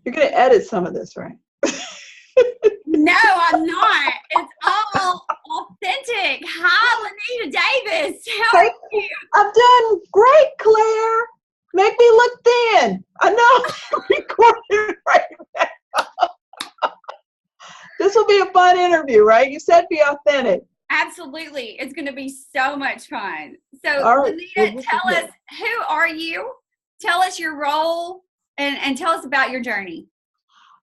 You're going to edit some of this, right? No, I'm not. It's all authentic. Hi, Lenita Davis. How are Hey, you? I'm doing great, Claire. Make me look thin. I know I'm recording right now. This will be a fun interview, right? You said be authentic. Absolutely. It's going to be so much fun. So, All right. Well, Lenita, this is tell good. us, who are you? Tell us your role and tell us about your journey.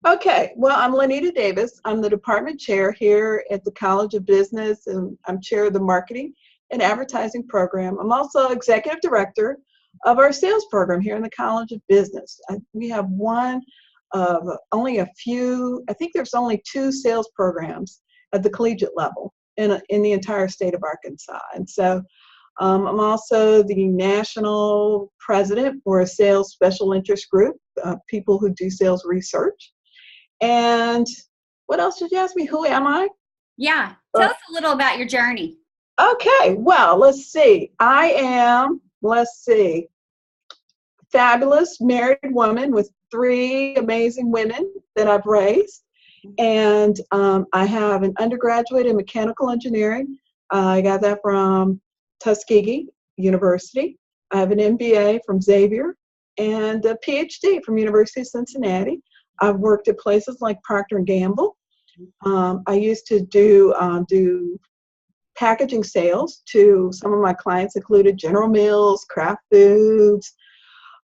Okay, well, I'm Lenita Davis. I'm the department chair here at the College of Business, and I'm chair of the marketing and advertising program. I'm also executive director of our sales program here in the College of Business. We have one of only a few, I think there's only 2 sales programs at the collegiate level in the entire state of Arkansas. And so I'm also the national president for a sales special interest group, people who do sales research. And what else did you ask me? Who am I? Yeah. Tell us a little about your journey. Okay, well, let's see. Fabulous married woman with 3 amazing women that I've raised. And I have an undergraduate in mechanical engineering. I got that from Tuskegee University. I have an MBA from Xavier and a PhD from University of Cincinnati. I've worked at places like Procter & Gamble. I used to do packaging sales to some of my clients, included General Mills, Kraft Foods,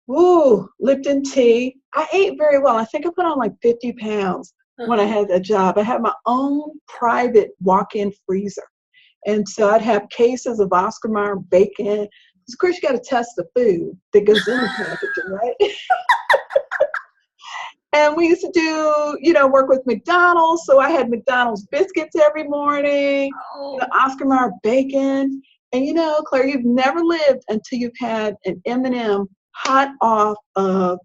Lipton tea. I ate very well. I think I put on like 50 pounds when I had that job. I had my own private walk-in freezer. And so I'd have cases of Oscar Mayer bacon. Because of course, you got to test the food that goes in the packaging, right? And we used to do, work with McDonald's. So I had McDonald's biscuits every morning, Oscar Mayer bacon. And Claire, you've never lived until you've had an M&M hot off of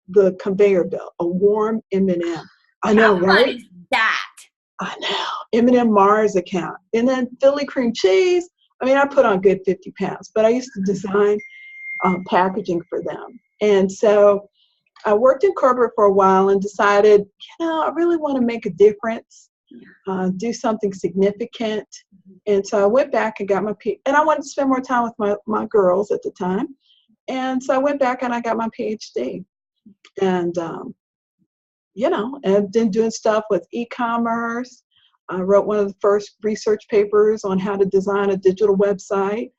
the conveyor belt, a warm M&M. I know, How right? fun is that? I know. M&M Mars account. And then Philly cream cheese. I mean, I put on good 50 pounds, but I used to design packaging for them. And so I worked in corporate for a while and decided, I really want to make a difference, do something significant. And so I went back and got and I wanted to spend more time with my girls at the time. And so I went back and I got my PhD. And, I've been doing stuff with e-commerce. I wrote one of the first research papers on how to design a digital website.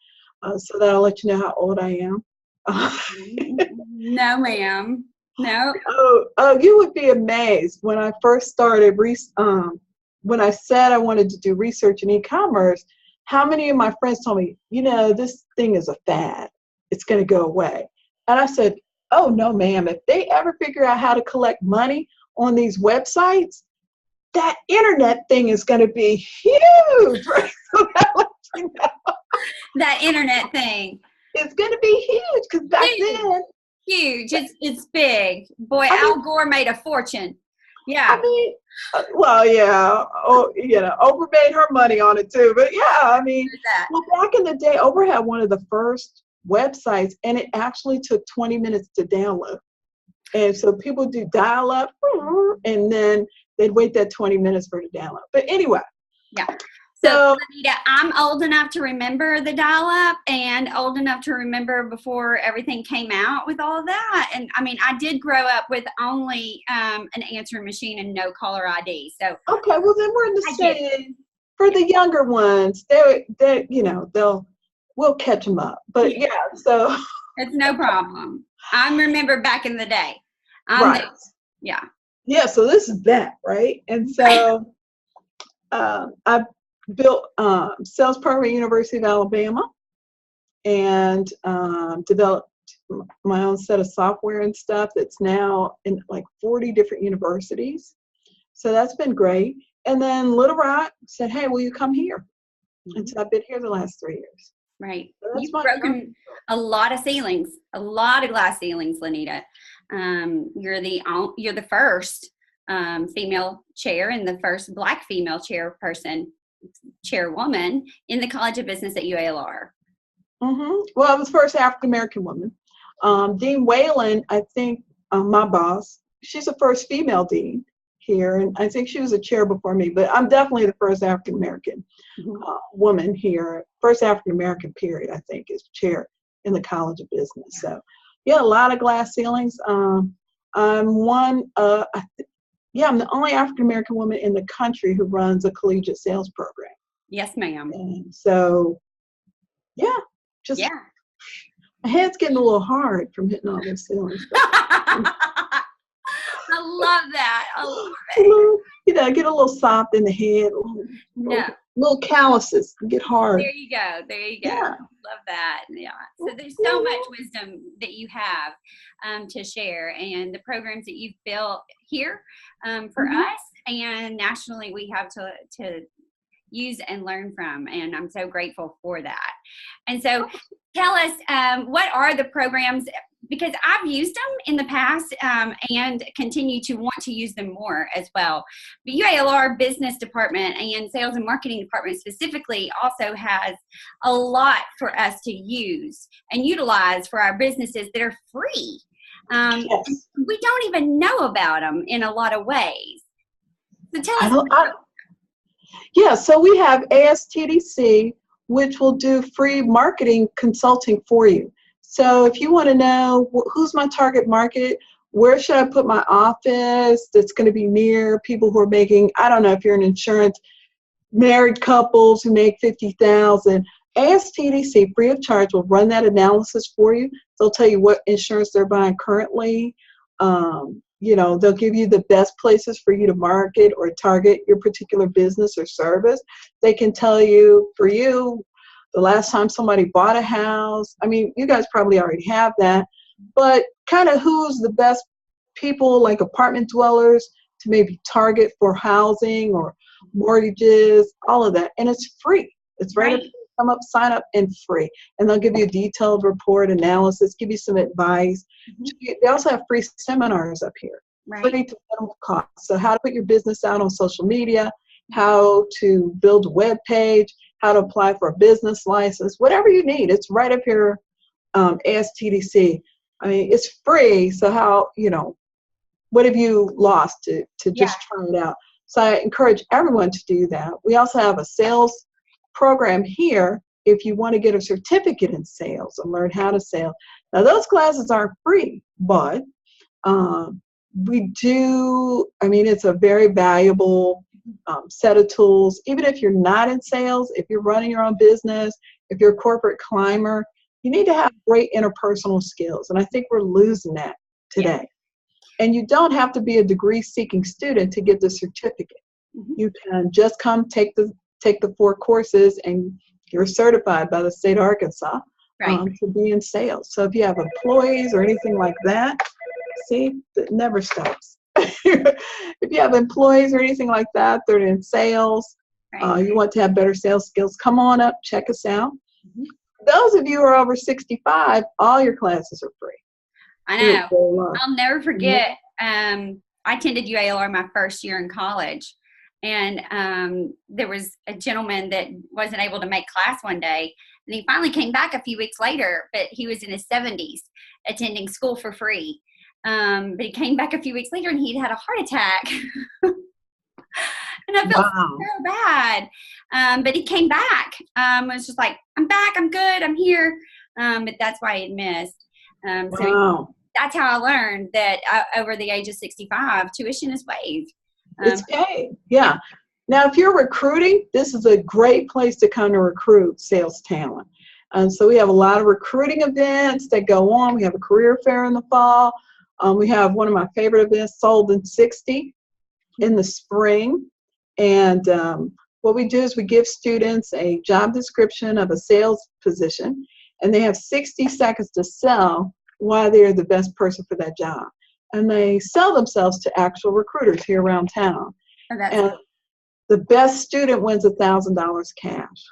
So that'll let you know how old I am. No, ma'am. No. Oh, you would be amazed. When I first started, when I said I wanted to do research in e-commerce, how many of my friends told me, this thing is a fad. It's going to go away. And I said, oh, no, ma'am. If they ever figure out how to collect money on these websites, that internet thing is going to be huge. Right? So that lets you know. That internet thing. It's going to be huge because back then. Huge. It's big. Boy, Al Gore made a fortune. Yeah. I mean, well, yeah. Oh, Oprah made her money on it too. But yeah, I mean, back in the day, Oprah had one of the first websites, and it actually took 20 minutes to download. And so people do dial up, and then they'd wait that 20 minutes for it to download. But anyway. Yeah. So, Lenita, I'm old enough to remember the dial-up and old enough to remember before everything came out with all of that. And I mean, I did grow up with only an answering machine and no caller ID. So okay, well then we're in the same. For the younger ones, we'll catch them up. But yeah, so it's no problem. I remember back in the day. Right. Yeah. Yeah. So this is that, right? And so I built sales program at University of Alabama and developed my own set of software and stuff that's now in like 40 different universities. So that's been great. And then Little Rock said, hey, will you come here? And so I've been here the last 3 years. Right. You've broken a lot of ceilings, a lot of glass ceilings, Lenita. You're the first female chair and the first Black female chairwoman in the College of Business at UALR. Well, I was the first African-American woman. Dean Whalen, I think, my boss, she's the first female dean here, and I think she was a chair before me, but I'm definitely the first African American woman here, first African American period, I think, is chair in the College of Business. So yeah, a lot of glass ceilings. I'm one, I'm the only African American woman in the country who runs a collegiate sales program. Yes, ma'am. And so, yeah, just Yeah. my head's getting a little hard from hitting all those ceilings. I love that. I love it. You know, get a little soft in the head, little calluses, get hard. There you go. There you go. Yeah. Love that. Yeah. So there's so much wisdom that you have to share, and the programs that you've built here for us and nationally we have to use and learn from, and I'm so grateful for that. And so tell us, what are the programs, because I've used them in the past and continue to want to use them more as well. But UALR Business Department and Sales and Marketing Department specifically also has a lot for us to use and utilize for our businesses that are free. Yes. We don't even know about them in a lot of ways. So tell us. Yeah, so we have ASTDC, which will do free marketing consulting for you. So if you want to know who's my target market, where should I put my office that's going to be near people who are making, I don't know if you're an insurance, married couples who make $50,000, ASTDC free of charge will run that analysis for you. They'll tell you what insurance they're buying currently. You know, they'll give you the best places for you to market or target your particular business or service. They can tell you, for you, the last time somebody bought a house. I mean, you guys probably already have that, but kind of who's the best people, like apartment dwellers, to maybe target for housing or mortgages, all of that. And it's free. It's right up. Come up, sign up, and free. And they'll give you a detailed report analysis, give you some advice. They also have free seminars up here, free to minimal cost. So how to put your business out on social media, how to build a web page, how to apply for a business license, whatever you need. It's right up here, ASTDC. I mean, it's free. So how, you know, what have you lost to just try it out? So I encourage everyone to do that. We also have a sales program here if you want to get a certificate in sales and learn how to sell. Now those classes aren't free, but we do, I mean, it's a very valuable set of tools. Even if you're not in sales, if you're running your own business, if you're a corporate climber, you need to have great interpersonal skills. And I think we're losing that today. And you don't have to be a degree-seeking student to get the certificate. You can just come take the 4 courses and you're certified by the state of Arkansas to be in sales. So if you have employees or anything like that, see, it never stops. If you have employees or anything like that, they're in sales, you want to have better sales skills, come on up, check us out. Those of you who are over 65, all your classes are free. I know. I'll never forget, I attended UALR my first year in college. And there was a gentleman that wasn't able to make class one day, and he finally came back a few weeks later, but he was in his 70s attending school for free. But he came back a few weeks later and he'd had a heart attack. And I felt so bad. But he came back. Was just like, I'm back, I'm good, I'm here. But that's why he missed. So that's how I learned that over the age of 65, tuition is waived. It's paid, yeah. Now, if you're recruiting, this is a great place to come to recruit sales talent. And so we have a lot of recruiting events that go on. We have a career fair in the fall. We have one of my favorite events, Sold in 60, in the spring. And what we do is we give students a job description of a sales position, and they have 60 seconds to sell why they're the best person for that job. And they sell themselves to actual recruiters here around town. And the best student wins $1,000 cash.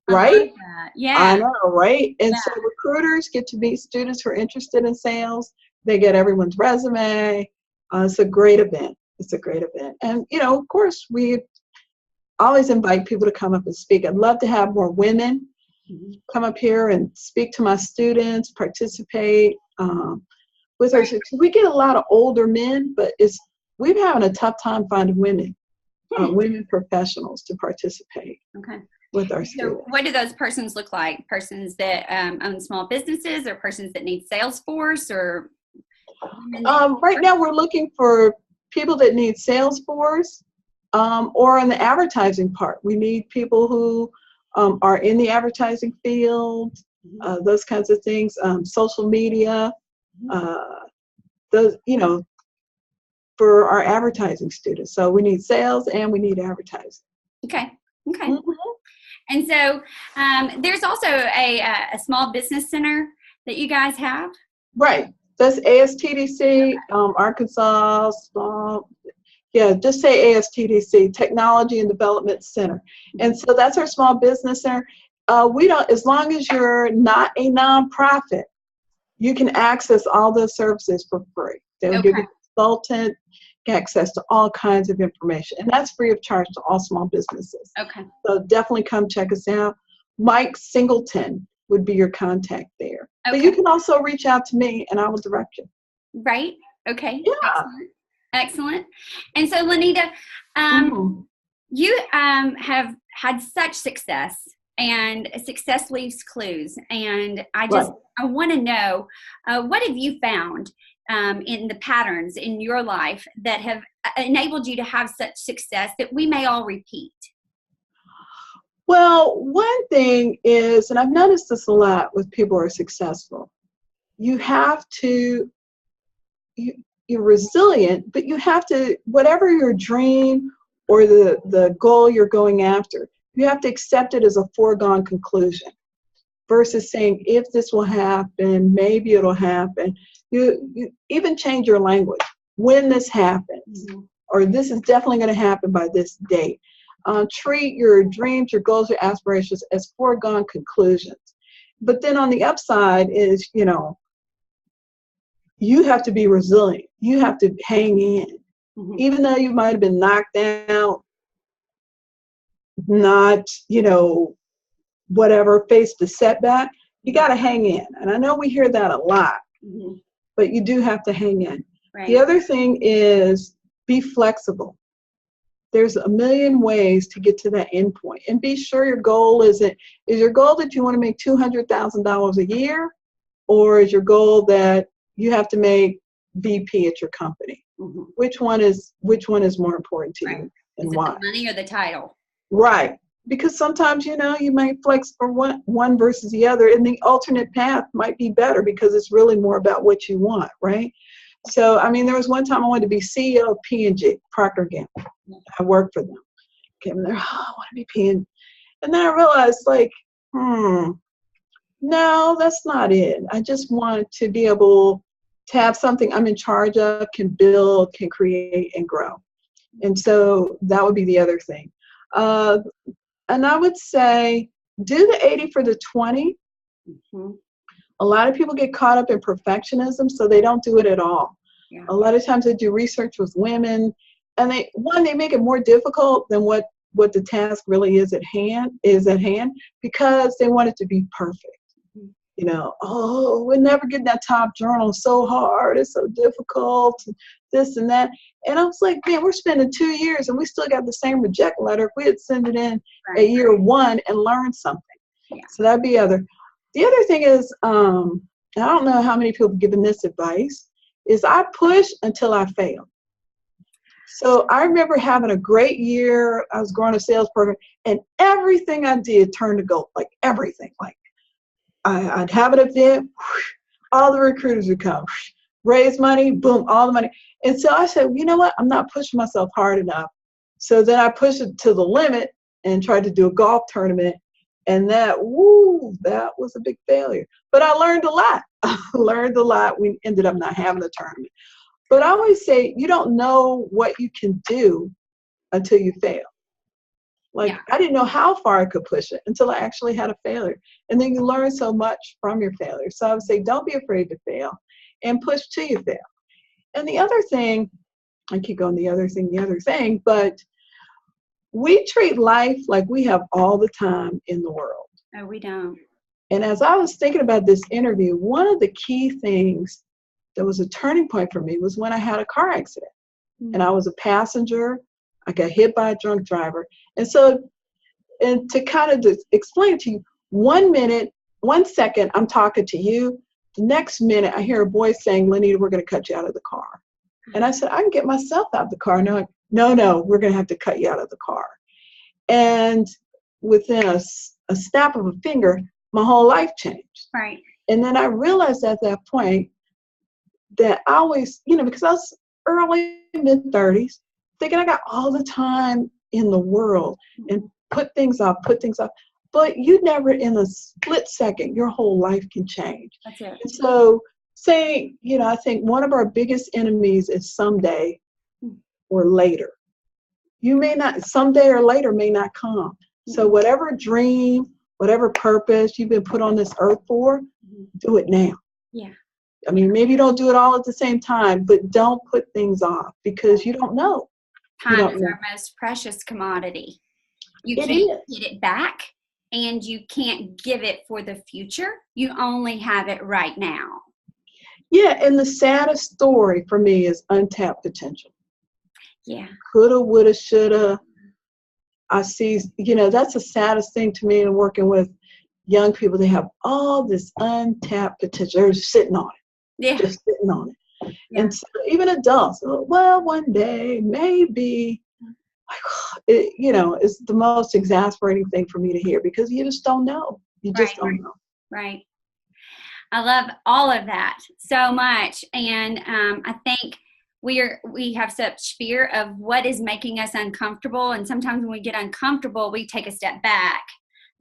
Right? Yeah. I know, right? And so recruiters get to meet students who are interested in sales. They get everyone's resume. It's a great event. It's a great event. And, you know, of course, we always invite people to come up and speak. I'd love to have more women come up here and speak to my students, participate. with our, we get a lot of older men, but we're having a tough time finding women, women professionals to participate. Okay. With our So students. what do those persons look like? Persons that own small businesses, or persons that need sales force, or? Right now we're looking for people that need sales force, or in the advertising part. We need people who are in the advertising field, those kinds of things, social media, those, for our advertising students. So we need sales and we need advertising. Okay. And so there's also a small business center that you guys have. Right. That's ASTDC, Arkansas. Just say ASTDC, Technology and Development Center. And so that's our small business center. We don't, as long as you're not a nonprofit, you can access all those services for free. They'll give you a consultant, access to all kinds of information, and that's free of charge to all small businesses. Okay. So definitely come check us out. Mike Singleton would be your contact there. Okay. But you can also reach out to me and I will direct you. Right. Okay. Yeah. Excellent. And so, Lenita, you have had such success, and success leaves clues. And I want to know, what have you found in the patterns in your life that have enabled you to have such success that we may all repeat? Well, one thing is, and I've noticed this a lot with people who are successful, you have to, you're resilient, but you have to, whatever your dream or the goal you're going after, you have to accept it as a foregone conclusion versus saying, if this will happen, maybe it'll happen. You even change your language. When this happens, or this is definitely going to happen by this date. Treat your dreams, your goals, your aspirations as foregone conclusions. But then on the upside is, you have to be resilient. You have to hang in. Even though you might have been knocked out, not, whatever, faced a setback, you got to hang in. And I know we hear that a lot, but you do have to hang in. Right. The other thing is be flexible. There's a million ways to get to that end point, and be sure your goal is your goal that you want to make $200,000 a year, or is your goal that you have to make VP at your company? Which one is more important to you, and why? The money or the title? Right, because sometimes you might flex for one versus the other, and the alternate path might be better because it's really more about what you want, right? So, there was one time I wanted to be CEO of P&G, Procter & Gamble. I worked for them. Came there, I want to be P&G. And then I realized, no, that's not it. I just want to be able to have something I'm in charge of, can build, can create, and grow. And so that would be the other thing. And I would say, do the 80 for the 20. A lot of people get caught up in perfectionism, so they don't do it at all. Yeah. A lot of times they do research with women, and they make it more difficult than what the task really is at hand, because they want it to be perfect. We're never getting that top journal, so hard, it's so difficult, this and that. And I was like, man, we're spending 2 years and we still got the same reject letter if we had sent it in at year 1 and learned something. Yeah. So that'd be the other thing is, I don't know how many people have given this advice, is I push until I fail. So I remember having a great year. I was growing a sales program, and everything I did turned to gold, like everything. Like I'd have an event, all the recruiters would come, raise money, boom, all the money. And so I said, you know what? I'm not pushing myself hard enough. So then I pushed it to the limit and tried to do a golf tournament. And that was a big failure. But I learned a lot. We ended up not having the tournament. But I always say, you don't know what you can do until you fail. I didn't know how far I could push it until I actually had a failure. And then you learn so much from your failure. So I would say, don't be afraid to fail and push till you fail. And the other thing, I keep going the other thing, but we treat life like we have all the time in the world. No, we don't. And as I was thinking about this interview, one of the key things that was a turning point for me was when I had a car accident. And I was a passenger. I got hit by a drunk driver. And so, and to kind of explain to you, 1 minute, 1 second, I'm talking to you. The next minute, I hear a voice saying, Lenita, we're going to cut you out of the car. And I said, I can get myself out of the car. No, no, we're going to have to cut you out of the car. And within a snap of a finger, my whole life changed. Right. And then I realized at that point that I always, because I was early, mid-30s, thinking I got all the time in the world and put things off. But you never, in a split second, your whole life can change. That's it. And so I think one of our biggest enemies is someday or later. You may not, someday or later may not come. So whatever dream, whatever purpose you've been put on this earth for, do it now. Yeah. I mean, maybe don't do it all at the same time, but don't put things off because you don't know. Time is our most precious commodity. You can't get it back, and you can't give it for the future. You only have it right now. Yeah, and the saddest story for me is untapped potential. Yeah. Coulda, woulda, shoulda. I see, that's the saddest thing to me in working with young people. They have all this untapped potential. They're sitting on it. Yeah. Just sitting on it. Yeah. And so even adults, well, one day, maybe. It's the most exasperating thing for me to hear because you just don't know. You just don't know. Right. I love all of that so much. And I think we have such fear of what is making us uncomfortable. And sometimes when we get uncomfortable, we take a step back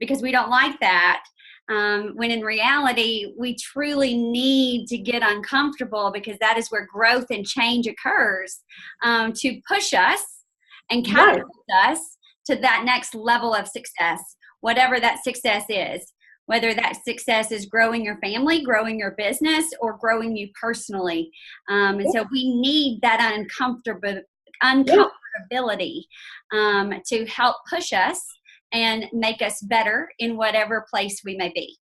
because we don't like that. When in reality, we truly need to get uncomfortable because that is where growth and change occurs to push us and catapult us to that next level of success, whatever that success is, whether that success is growing your family, growing your business, or growing you personally. And so we need that uncomfortability to help push us and make us better in whatever place we may be.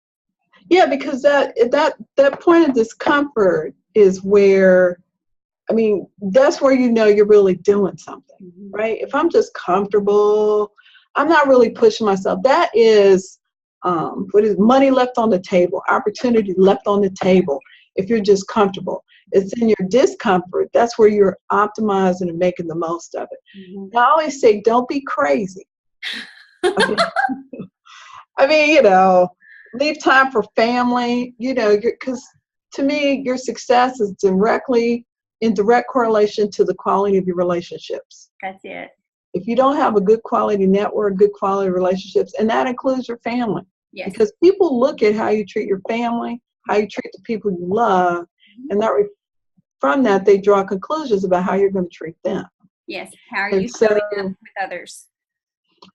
Yeah, because that point of discomfort is where, that's where you're really doing something, right? If I'm just comfortable, I'm not really pushing myself. That is, money left on the table, opportunity left on the table. If you're just comfortable, it's in your discomfort. That's where you're optimizing and making the most of it. I always say, don't be crazy. Leave time for family, because to me, your success is in direct correlation to the quality of your relationships. That's it. If you don't have a good quality network, good quality relationships, and that includes your family. Yes. Because people look at how you treat your family, how you treat the people you love, and from that, they draw conclusions about how you're going to treat them. Yes. How are you showing up with others?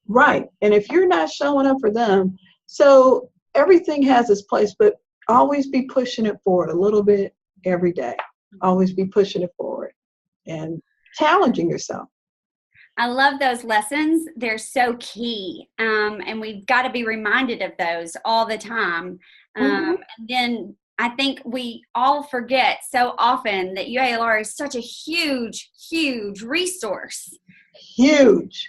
Right. And if you're not showing up for them, so everything has its place, but always be pushing it forward a little bit every day. Always be pushing it forward and challenging yourself. I love those lessons. They're so key. And we've got to be reminded of those all the time. And then I think we all forget so often that UALR is such a huge, huge resource. Huge.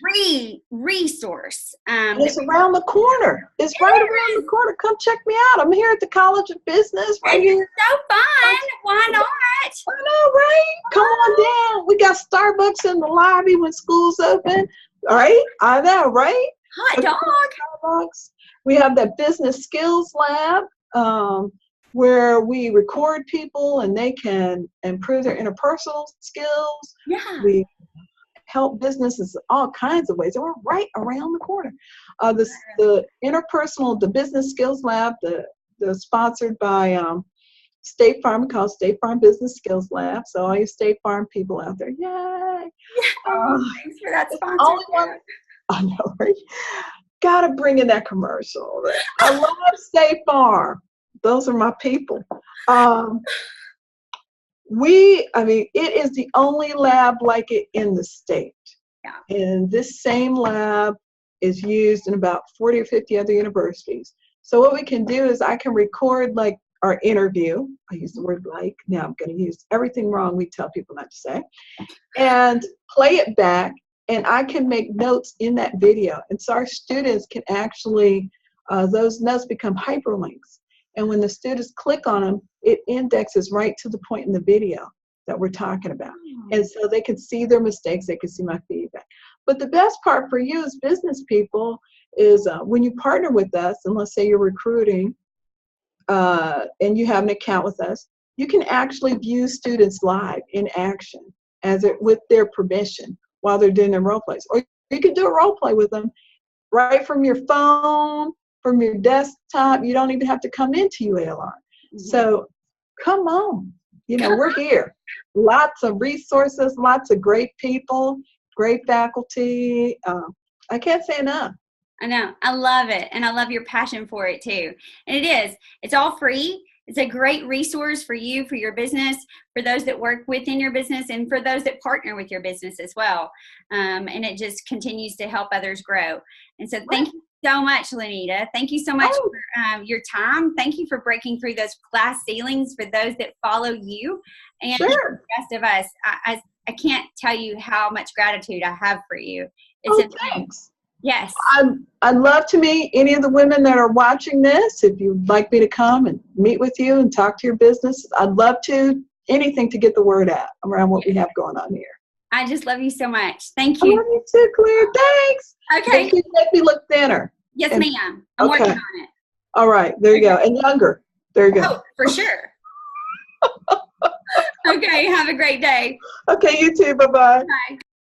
Resource. It's around the corner. It's right around the corner. Come check me out. I'm here at the College of Business right here. So fun. Why not? I know, right? Come on down. We got Starbucks in the lobby when school's open. All right? I know, right? Hot dog. Starbucks. We have that business skills lab where we record people and they can improve their interpersonal skills. Yeah. We help businesses all kinds of ways. And we're right around the corner. The Business Skills Lab, the sponsored by State Farm, called State Farm Business Skills Lab. So all you State Farm people out there, yay! Thanks for that sponsorship. I know, right? Gotta bring in that commercial. I love State Farm. Those are my people. It is the only lab like it in the state. Yeah. And this same lab is used in about 40 or 50 other universities. So what we can do is I can record like or interview. I use the word like. Now I'm going to use everything wrong we tell people not to say. And play it back. And I can make notes in that video. And so our students can actually, those notes become hyperlinks. And when the students click on them, it indexes right to the point in the video that we're talking about. And so they can see their mistakes, they can see my feedback. But the best part for you as business people is when you partner with us, and let's say you're recruiting and you have an account with us, you can actually view students live in action with their permission while they're doing their role plays. Or you can do a role play with them right from your phone, from your desktop. You don't even have to come into UALR. So come on, we're here. Lots of resources, lots of great people, great faculty. I can't say enough. I know. I love it. And I love your passion for it too. And it's all free. It's a great resource for you, for your business, for those that work within your business, and for those that partner with your business as well. And it just continues to help others grow. And so thank you so much, Lenita. Thank you so much for your time. Thank you for breaking through those glass ceilings for those that follow you and the rest of us. I can't tell you how much gratitude I have for you. It's thanks. Yes. I'd love to meet any of the women that are watching this. If you'd like me to come and meet with you and talk to your business, I'd love to. Anything to get the word out around what we have going on here. I just love you so much. Thank you. I love you too, Claire. Thanks. Okay. Thank you. Make me look thinner. Yes, ma'am. I'm working on it. All right. There you go. And younger. There you go. Oh, for sure. Okay. Have a great day. Okay. You too. Bye-bye. Bye.